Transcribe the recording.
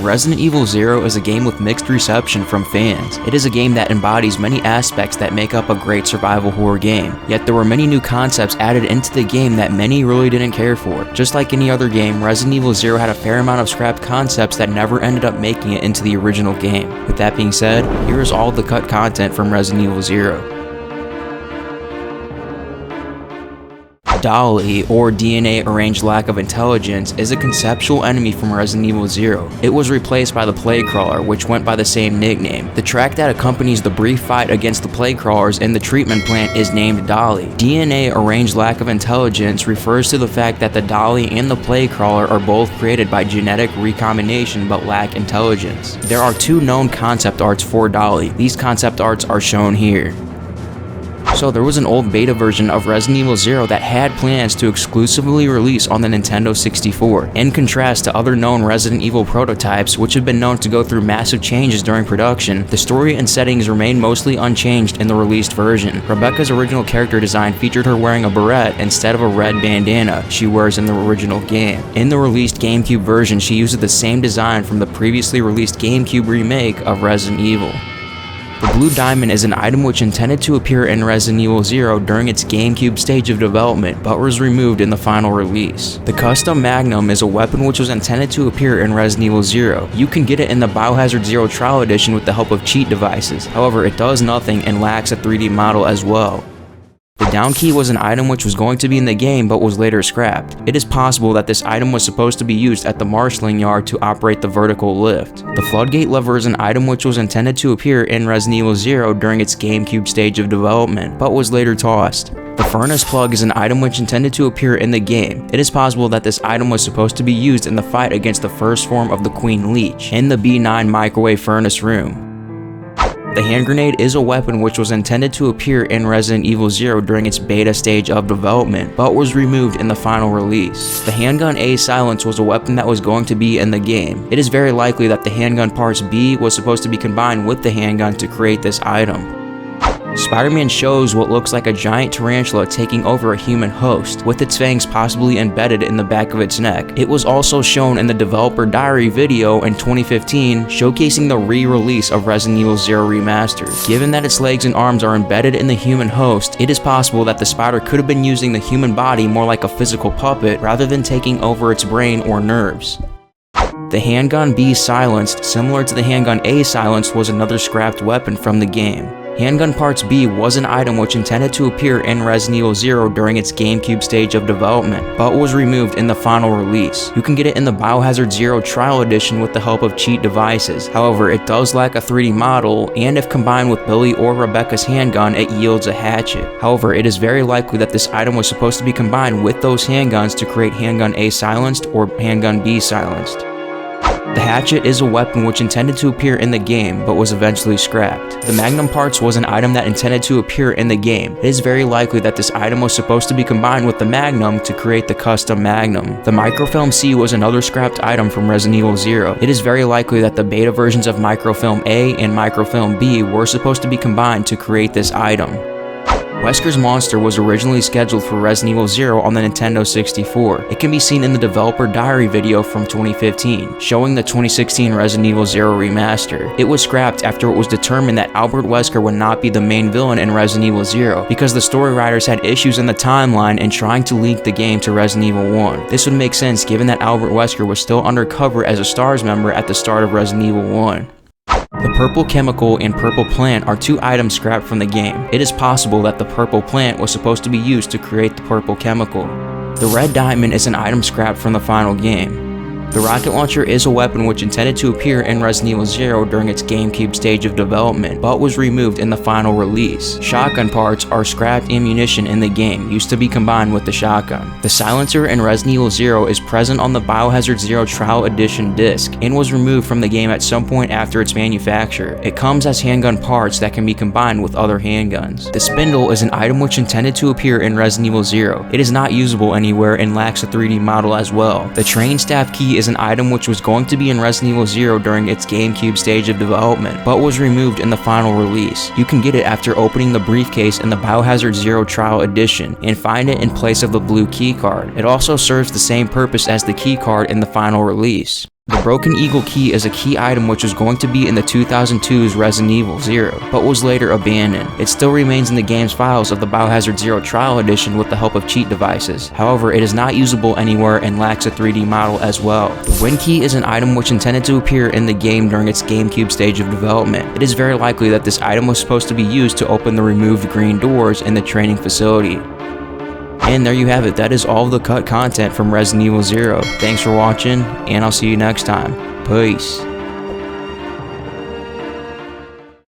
Resident Evil 0 is a game with mixed reception from fans. It is a game that embodies many aspects that make up a great survival horror game, yet there were many new concepts added into the game that many really didn't care for. Just like any other game, Resident Evil 0 had a fair amount of scrapped concepts that never ended up making it into the original game. With that being said, here is all the cut content from Resident Evil 0. Dolly, or DNA Arranged Lack of Intelligence, is a conceptual enemy from Resident Evil 0. It was replaced by the Plague Crawler, which went by the same nickname. The track that accompanies the brief fight against the Plague Crawlers in the treatment plant is named Dolly. DNA Arranged Lack of Intelligence refers to the fact that the Dolly and the Plague Crawler are both created by genetic recombination but lack intelligence. There are two known concept arts for Dolly. These concept arts are shown here. So there was an old beta version of Resident Evil 0 that had plans to exclusively release on the Nintendo 64. In contrast to other known Resident Evil prototypes, which have been known to go through massive changes during production, the story and settings remain mostly unchanged in the released version. Rebecca's original character design featured her wearing a beret instead of a red bandana she wears in the original game. In the released GameCube version, she uses the same design from the previously released GameCube remake of Resident Evil. The Blue Diamond is an item which intended to appear in Resident Evil 0 during its GameCube stage of development, but was removed in the final release. The custom Magnum is a weapon which was intended to appear in Resident Evil 0. You can get it in the Biohazard 0 Trial Edition with the help of cheat devices, however it does nothing and lacks a 3D model as well. The down key was an item which was going to be in the game but was later scrapped. It is possible that this item was supposed to be used at the marshalling yard to operate the vertical lift. The floodgate lever is an item which was intended to appear in Resident Evil 0 during its GameCube stage of development, but was later tossed. The furnace plug is an item which intended to appear in the game. It is possible that this item was supposed to be used in the fight against the first form of the Queen Leech in the B9 microwave furnace room. The hand grenade is a weapon which was intended to appear in Resident Evil 0 during its beta stage of development, but was removed in the final release. The handgun A Silence was a weapon that was going to be in the game. It is very likely that the handgun parts B was supposed to be combined with the handgun to create this item. Spider-Man shows what looks like a giant tarantula taking over a human host, with its fangs possibly embedded in the back of its neck. It was also shown in the developer diary video in 2015, showcasing the re-release of Resident Evil 0 Remastered. Given that its legs and arms are embedded in the human host, it is possible that the spider could have been using the human body more like a physical puppet rather than taking over its brain or nerves. The handgun B Silenced, similar to the handgun A Silenced, was another scrapped weapon from the game. Handgun Parts B was an item which intended to appear in Resident Evil 0 during its GameCube stage of development, but was removed in the final release. You can get it in the Biohazard 0 Trial Edition with the help of cheat devices. However, it does lack a 3D model, and if combined with Billy or Rebecca's handgun, it yields a hatchet. However, it is very likely that this item was supposed to be combined with those handguns to create Handgun A Silenced or Handgun B Silenced. The hatchet is a weapon which intended to appear in the game, but was eventually scrapped. The Magnum parts was an item that intended to appear in the game. It is very likely that this item was supposed to be combined with the Magnum to create the custom Magnum. The Microfilm C was another scrapped item from Resident Evil 0. It is very likely that the beta versions of Microfilm A and Microfilm B were supposed to be combined to create this item. Wesker's Monster was originally scheduled for Resident Evil 0 on the Nintendo 64. It can be seen in the developer diary video from 2015, showing the 2016 Resident Evil 0 remaster. It was scrapped after it was determined that Albert Wesker would not be the main villain in Resident Evil 0, because the story writers had issues in the timeline in trying to link the game to Resident Evil 1. This would make sense given that Albert Wesker was still undercover as a STARS member at the start of Resident Evil 1. The Purple Chemical and Purple Plant are two items scrapped from the game. It is possible that the Purple Plant was supposed to be used to create the Purple Chemical. The Red Diamond is an item scrapped from the final game. The rocket launcher is a weapon which intended to appear in Resident Evil 0 during its GameCube stage of development, but was removed in the final release. Shotgun parts are scrapped ammunition in the game, used to be combined with the shotgun. The silencer in Resident Evil 0 is present on the Biohazard 0 Trial Edition disc, and was removed from the game at some point after its manufacture. It comes as handgun parts that can be combined with other handguns. The spindle is an item which intended to appear in Resident Evil 0. It is not usable anywhere and lacks a 3D model as well. The train staff key is an item which was going to be in Resident Evil 0 during its GameCube stage of development, but was removed in the final release. You can get it after opening the briefcase in the Biohazard 0 Trial Edition, and find it in place of the blue keycard. It also serves the same purpose as the keycard in the final release. The Broken Eagle key is a key item which was going to be in the 2002's Resident Evil 0, but was later abandoned. It still remains in the game's files of the Biohazard 0 Trial Edition with the help of cheat devices. However, it is not usable anywhere and lacks a 3D model as well. The Win key is an item which intended to appear in the game during its GameCube stage of development. It is very likely that this item was supposed to be used to open the removed green doors in the training facility. And there you have it, that is all of the cut content from Resident Evil 0. Thanks for watching, and I'll see you next time. Peace.